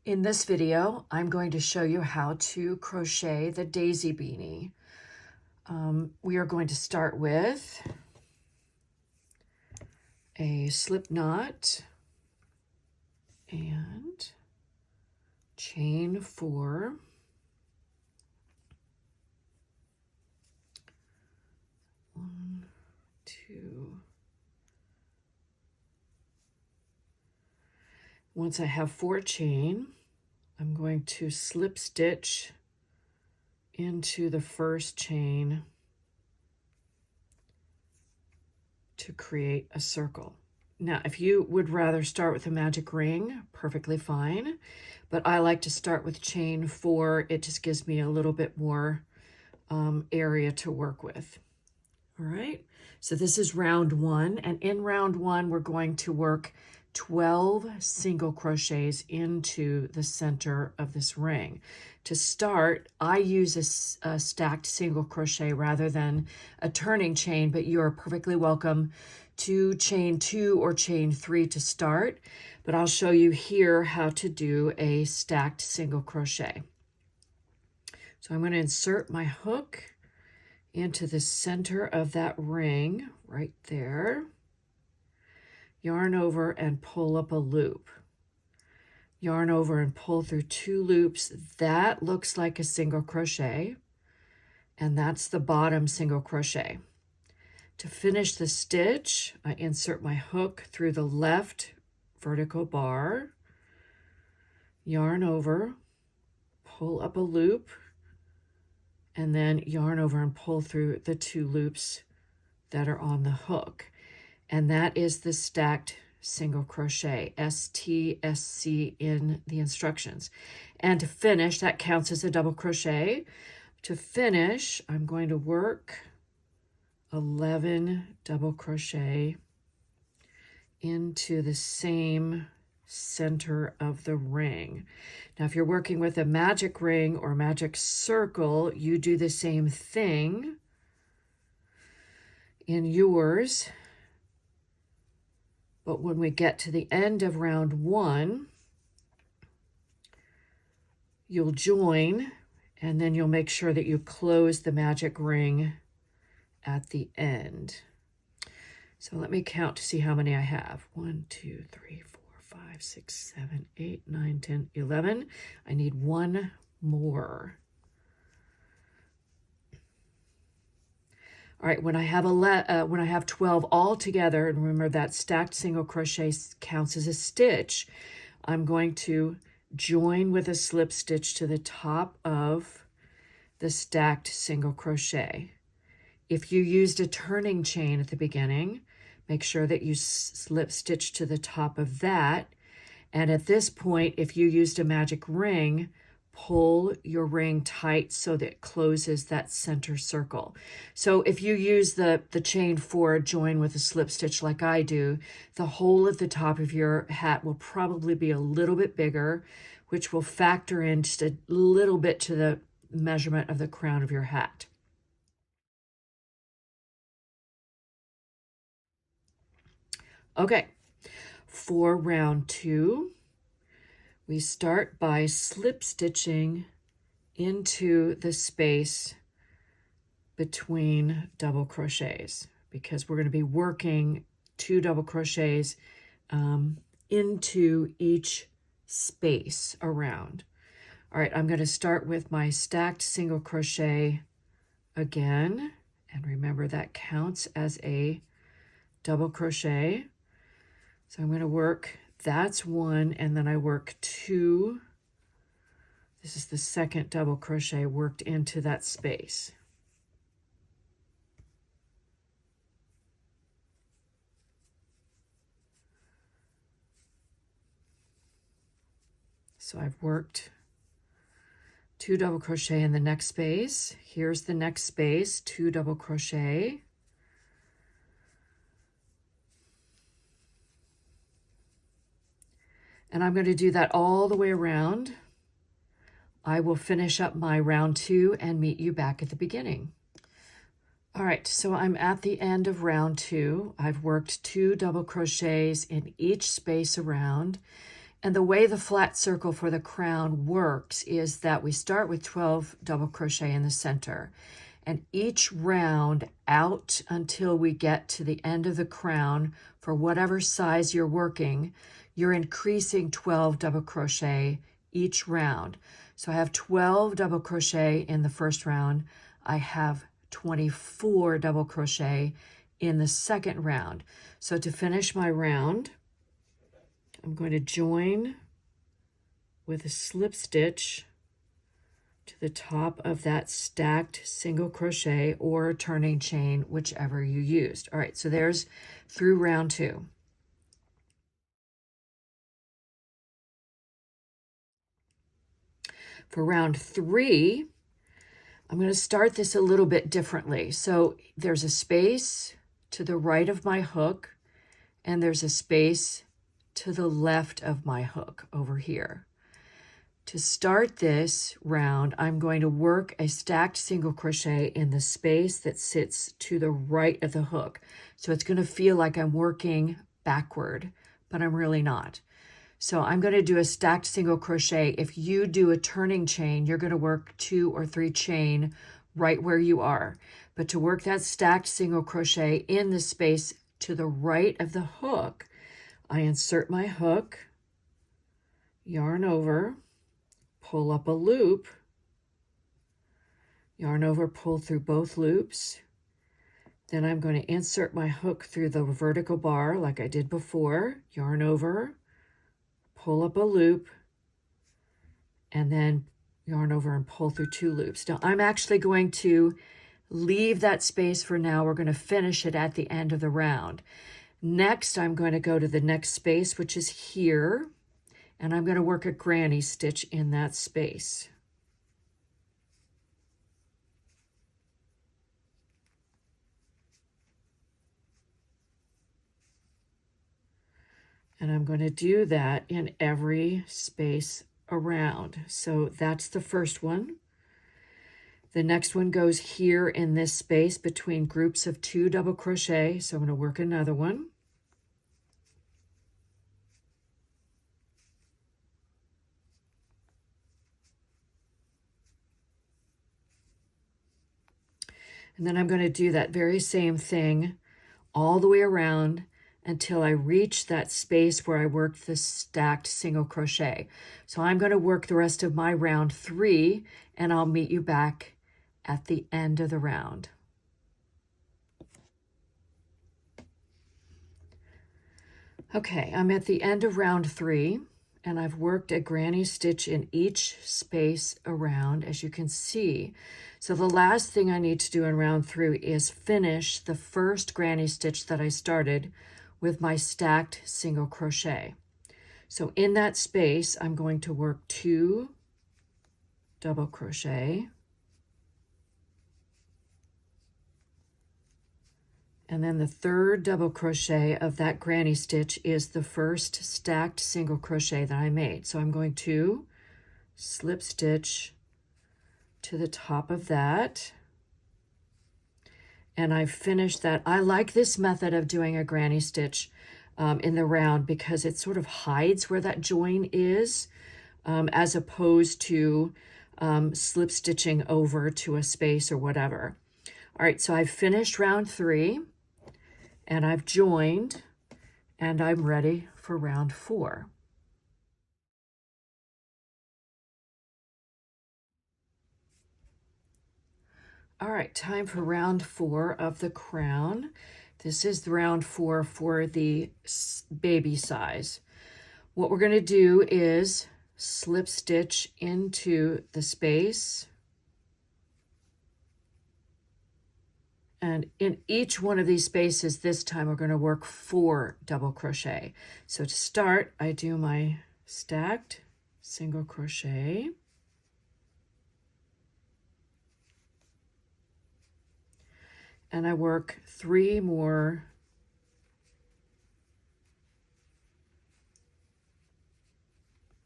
In this video, I'm going to show you how to crochet the Daisy Beanie. We are going to start with a slip knot and chain 4. One, two. Once I have 4 chain, I'm going to slip stitch into the first chain to create a circle. Now, if you would rather start with a magic ring, perfectly fine, but I like to start with chain 4. It just gives me a little bit more area to work with. All right, so this is round 1, and in round 1, we're going to work 12 single crochets into the center of this ring. To start, I use a stacked single crochet rather than a turning chain, but you're perfectly welcome to chain 2 or chain 3 to start, but I'll show you here how to do a stacked single crochet. So I'm going to insert my hook into the center of that ring right there. Yarn over and pull up a loop. Yarn over and pull through 2 loops. That looks like a single crochet, and that's the bottom single crochet. To finish the stitch, I insert my hook through the left vertical bar, yarn over, pull up a loop, and then yarn over and pull through the 2 loops that are on the hook. And that is the stacked single crochet, STSC in the instructions. And to finish, that counts as a double crochet. To finish, I'm going to work 11 double crochet into the same center of the ring. Now, if you're working with a magic ring or magic circle, you do the same thing in yours. But when we get to the end of round 1, you'll join, and then you'll make sure that you close the magic ring at the end. So let me count to see how many I have. 1, 2, 3, 4, 5, 6, 7, 8, 9, 10, 11. I need 1 more. All right, when I have 12 all together, and remember that stacked single crochet counts as a stitch, I'm going to join with a slip stitch to the top of the stacked single crochet. If you used a turning chain at the beginning, make sure that you slip stitch to the top of that. And at this point, if you used a magic ring, pull your ring tight so that it closes that center circle. So if you use the chain 4, join with a slip stitch like I do, the hole at the top of your hat will probably be a little bit bigger, which will factor in just a little bit to the measurement of the crown of your hat. Okay, for round 2, we start by slip stitching into the space between double crochets, because we're going to be working 2 double crochets into each space around. All right, I'm going to start with my stacked single crochet again, and remember that counts as a double crochet. So I'm going to work, that's 1, and then I work 2. This is the second double crochet worked into that space. So I've worked 2 double crochet in the next space. Here's the next space, 2 double crochet. And I'm going to do that all the way around. I will finish up my round 2 and meet you back at the beginning. All right, so I'm at the end of round 2. I've worked 2 double crochets in each space around, And the way the flat circle for the crown works is that we start with 12 double crochet in the center, and each round out until we get to the end of the crown, for whatever size you're working, you're increasing 12 double crochet each round. So I have 12 double crochet in the first round. I have 24 double crochet in the second round. So to finish my round, I'm going to join with a slip stitch to the top of that stacked single crochet or turning chain, whichever you used. All right, so there's through round 2. For round 3, I'm going to start this a little bit differently. So there's a space to the right of my hook, and there's a space to the left of my hook over here. To start this round, I'm going to work a stacked single crochet in the space that sits to the right of the hook. So it's going to feel like I'm working backward, but I'm really not. So I'm going to do a stacked single crochet. If you do a turning chain, you're going to work 2 or 3 chain right where you are. But to work that stacked single crochet in the space to the right of the hook, I insert my hook, yarn over, pull up a loop, yarn over, pull through both loops. Then I'm going to insert my hook through the vertical bar like I did before, yarn over, pull up a loop, and then yarn over and pull through 2 loops. Now I'm actually going to leave that space for now. We're going to finish it at the end of the round. Next, I'm going to go to the next space, which is here, and I'm going to work a granny stitch in that space. And I'm going to do that in every space around. So that's the first one. The next one goes here in this space between groups of 2 double crochet. So I'm going to work another one. And then I'm going to do that very same thing all the way around until I reach that space where I worked the stacked single crochet. So I'm going to work the rest of my round 3, and I'll meet you back at the end of the round. Okay, I'm at the end of round 3, and I've worked a granny stitch in each space around, as you can see. So the last thing I need to do in round 3 is finish the first granny stitch that I started with my stacked single crochet. So in that space, I'm going to work 2 double crochet, and then the third double crochet of that granny stitch is the first stacked single crochet that I made. So I'm going to slip stitch to the top of that, and I've finished that. I like this method of doing a granny stitch in the round because it sort of hides where that join is, as opposed to slip stitching over to a space or whatever. All right, so I've finished round 3, and I've joined, and I'm ready for round 4. All right, time for round 4 of the crown. This is the round 4 for the baby size. What we're going to do is slip stitch into the space. And in each one of these spaces, this time we're going to work 4 double crochet. So to start, I do my stacked single crochet. And I work 3 more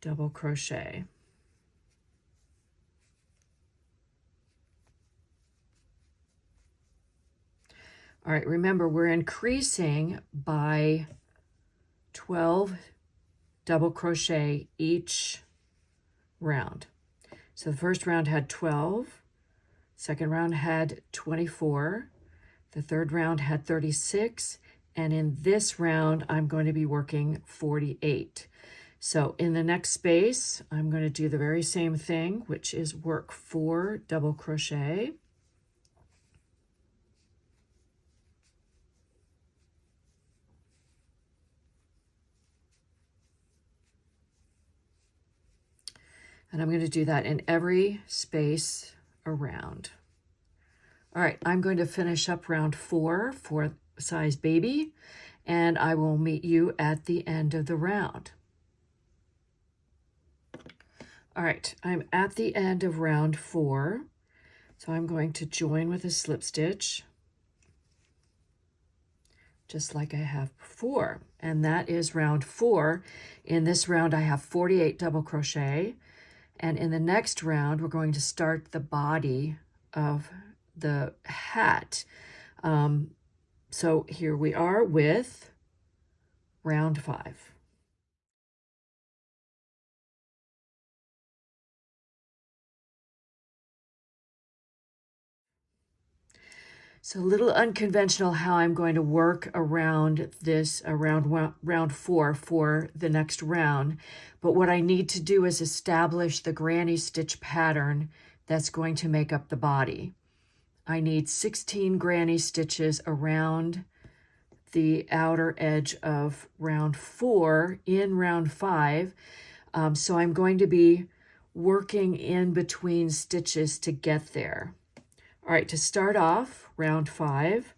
double crochet. All right, remember we're increasing by 12 double crochet each round. So the first round had 12, second round had 24, the third round had 36, and in this round I'm going to be working 48. So in the next space, I'm going to do the very same thing, which is work 4 double crochet. And I'm going to do that in every space around. All right, I'm going to finish up round 4 for size baby, and I will meet you at the end of the round. All right, I'm at the end of round 4, so I'm going to join with a slip stitch, just like I have before, and that is round 4. In this round, I have 48 double crochet, and in the next round, we're going to start the body of the hat. So here we are with round 5. So a little unconventional how I'm going to work around this, around round 4 for the next round. But what I need to do is establish the granny stitch pattern that's going to make up the body. I need 16 granny stitches around the outer edge of round 4 in round 5. So I'm going to be working in between stitches to get there. All right, to start off, round 5,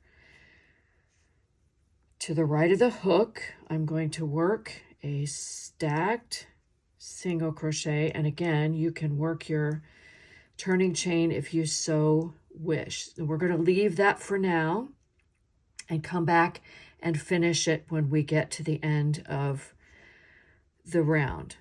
to the right of the hook, I'm going to work a stacked single crochet. And again, you can work your turning chain if you so wish. We're going to leave that for now and come back and finish it when we get to the end of the round.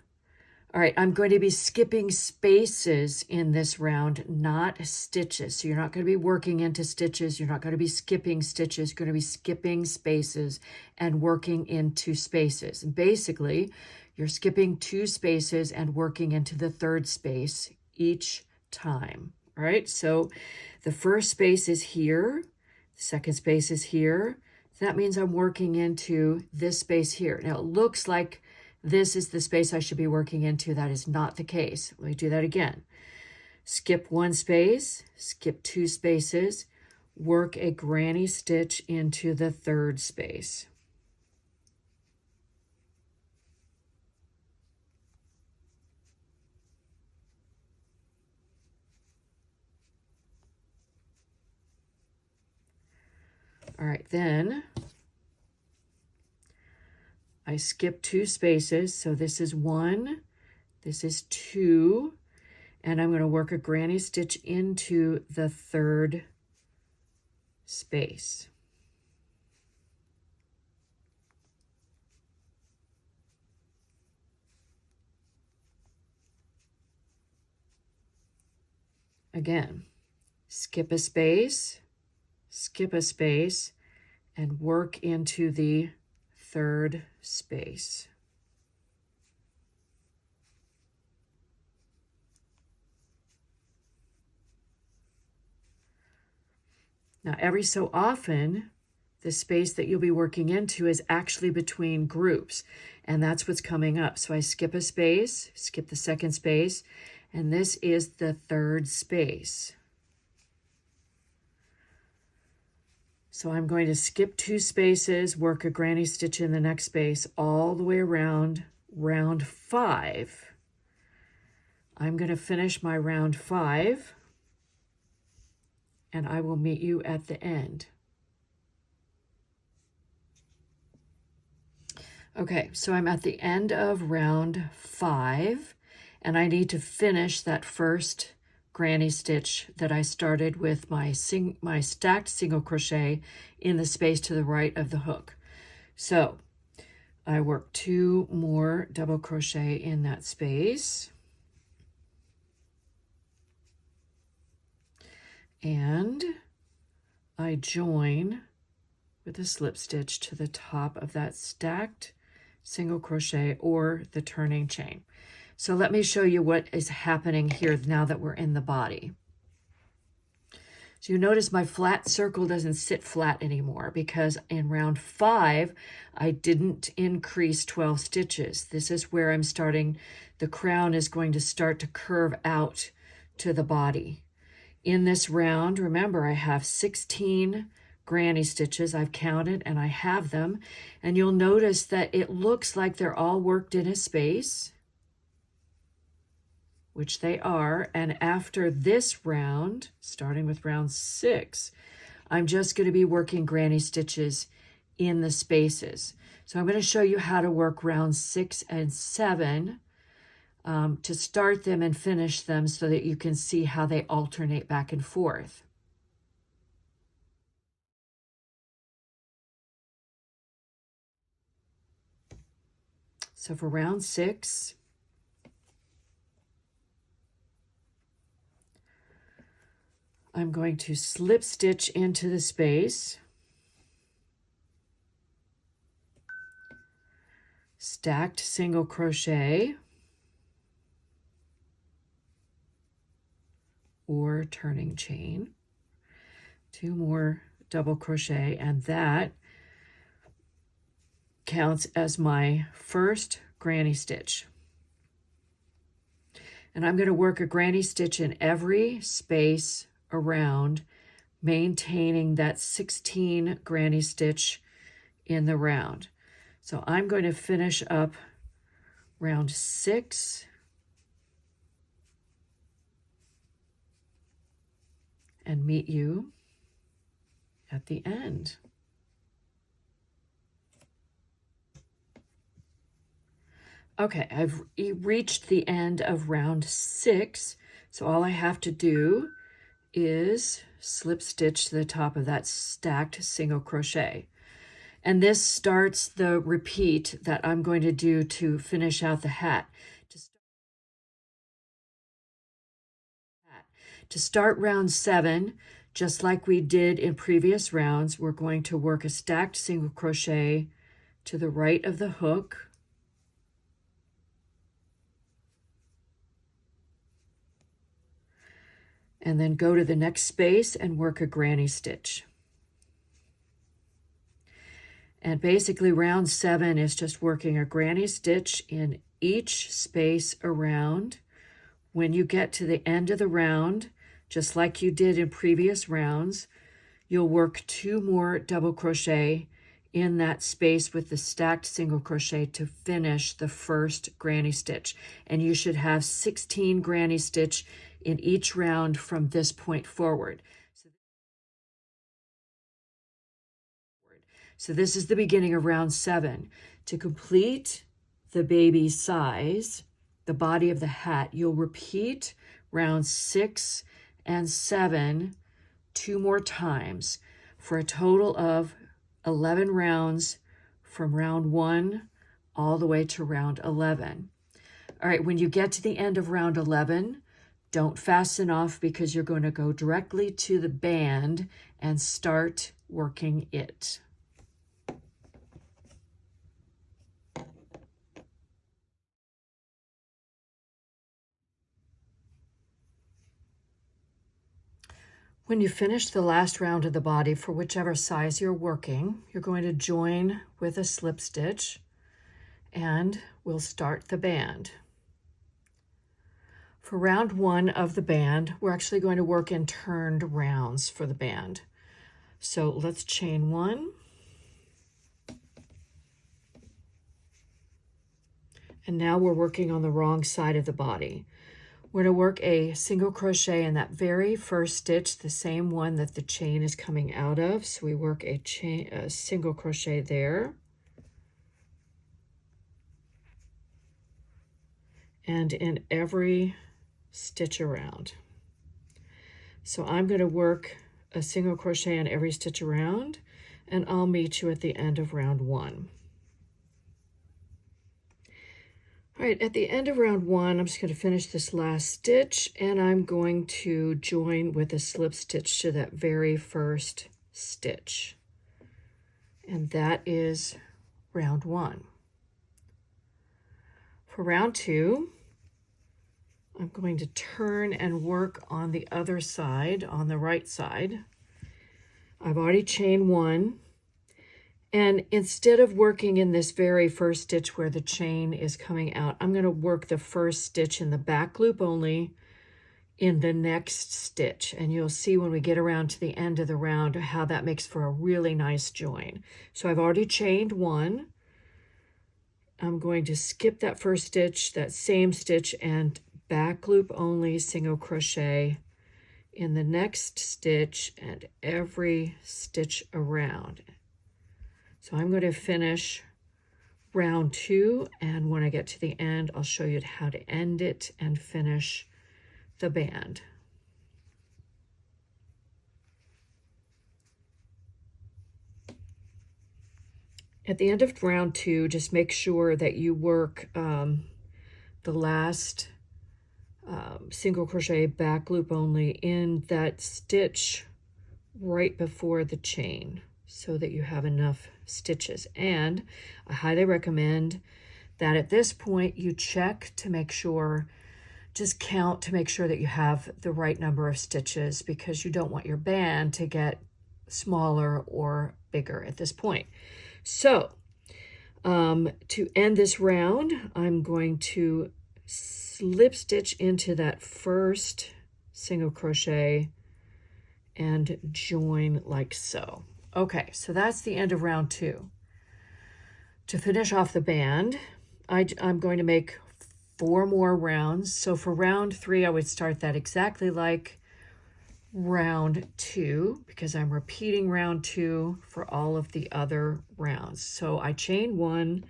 All right, I'm going to be skipping spaces in this round, not stitches. So you're not going to be working into stitches. You're not going to be skipping stitches. You're going to be skipping spaces and working into spaces. And basically, you're skipping 2 spaces and working into the third space each time. All right, so the first space is here. The second space is here. That means I'm working into this space here. Now, it looks like this is the space I should be working into. That is not the case. Let me do that again. Skip 1 space, skip 2 spaces, work a granny stitch into the third space. All right, then I skip 2 spaces. So this is 1, this is 2, and I'm going to work a granny stitch into the third space. Again, skip a space, and work into the third space. Now, every so often, the space that you'll be working into is actually between groups, and that's what's coming up. So I skip a space, skip the second space, and this is the third space. So I'm going to skip 2 spaces, work a granny stitch in the next space all the way around round 5. I'm going to finish my round 5, and I will meet you at the end. Okay, so I'm at the end of round 5, and I need to finish that first granny stitch that I started with my stacked single crochet in the space to the right of the hook. So I work 2 more double crochet in that space, and I join with a slip stitch to the top of that stacked single crochet or the turning chain. So let me show you what is happening here now that we're in the body. So you notice my flat circle doesn't sit flat anymore because in round 5, I didn't increase 12 stitches. This is where I'm starting. The crown is going to start to curve out to the body. In this round, remember, I have 16 granny stitches. I've counted and I have them. And you'll notice that it looks like they're all worked in a space, which they are. And after this round, starting with round 6, I'm just going to be working granny stitches in the spaces. So I'm going to show you how to work round 6 and 7 to start them and finish them so that you can see how they alternate back and forth. So for round 6, I'm going to slip stitch into the space, stacked single crochet or turning chain, 2 more double crochet, and that counts as my first granny stitch. And I'm going to work a granny stitch in every space around, maintaining that 16 granny stitch in the round. So I'm going to finish up round 6 and meet you at the end. Okay, I've reached the end of round 6, so all I have to do is slip stitch to the top of that stacked single crochet. And this starts the repeat that I'm going to do to finish out the hat. To start round 7, just like we did in previous rounds, we're going to work a stacked single crochet to the right of the hook. And then go to the next space and work a granny stitch. And basically round 7 is just working a granny stitch in each space around. When you get to the end of the round, just like you did in previous rounds, you'll work 2 more double crochet in that space with the stacked single crochet to finish the first granny stitch. And you should have 16 granny stitch in each round from this point forward. So this is the beginning of round 7. To complete the baby size, the body of the hat, you'll repeat rounds 6 and 7 2 more times for a total of 11 rounds from round 1 all the way to round 11. All right, when you get to the end of round 11, don't fasten off because you're going to go directly to the band and start working it. When you finish the last round of the body for whichever size you're working, you're going to join with a slip stitch and we'll start the band. For round 1 of the band, we're actually going to work in turned rounds for the band. So let's chain 1. And now we're working on the wrong side of the body. We're going to work a single crochet in that very first stitch, the same one that the chain is coming out of. So we work a single crochet there. And in every stitch around. So I'm going to work a single crochet in every stitch around, and I'll meet you at the end of round 1. All right, at the end of round 1, I'm just going to finish this last stitch, and I'm going to join with a slip stitch to that very first stitch. And that is round 1. For round 2, I'm going to turn and work on the other side, on the right side. I've already chained 1. And instead of working in this very first stitch where the chain is coming out, I'm going to work the first stitch in the back loop only in the next stitch. And you'll see when we get around to the end of the round how that makes for a really nice join. So I've already chained 1. I'm going to skip that first stitch, that same stitch, and back loop only single crochet in the next stitch and every stitch around. So I'm going to finish round 2, and when I get to the end, I'll show you how to end it and finish the band. At the end of round 2, just make sure that you work the last single crochet back loop only in that stitch right before the chain, so that you have enough stitches. And I highly recommend that at this point you check to make sure, just count to make sure that you have the right number of stitches, because you don't want your band to get smaller or bigger at this point. So to end this round, I'm going to slip stitch into that first single crochet and join like so. Okay, so that's the end of round 2. To finish off the band, I'm going to make 4 more rounds. So for round 3, I would start that exactly like round 2, because I'm repeating round 2 for all of the other rounds. So I chain 1,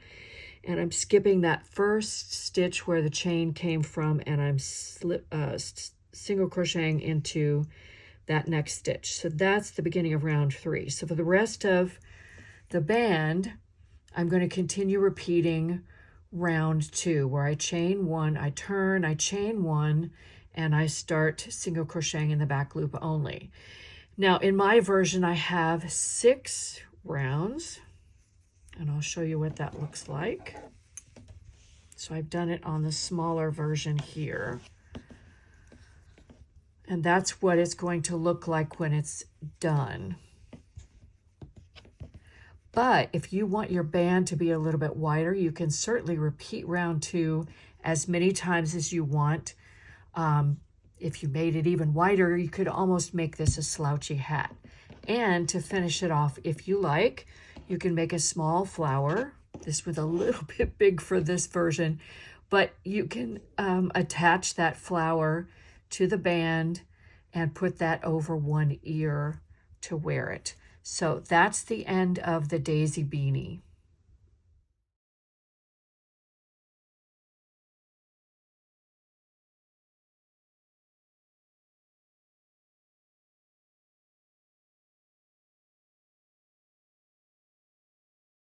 and I'm skipping that first stitch where the chain came from, and I'm single crocheting into that next stitch. So that's the beginning of round 3. So for the rest of the band, I'm going to continue repeating round 2, where I chain 1, I turn, I chain 1, and I start single crocheting in the back loop only. Now in my version, I have 6 rounds, and I'll show you what that looks like. So I've done it on the smaller version here. And that's what it's going to look like when it's done. But if you want your band to be a little bit wider, you can certainly repeat round 2 as many times as you want. If you made it even wider, you could almost make this a slouchy hat. And to finish it off, if you like, you can make a small flower. This was a little bit big for this version, but you can attach that flower to the band and put that over one ear to wear it. So that's the end of the Daisy Beanie.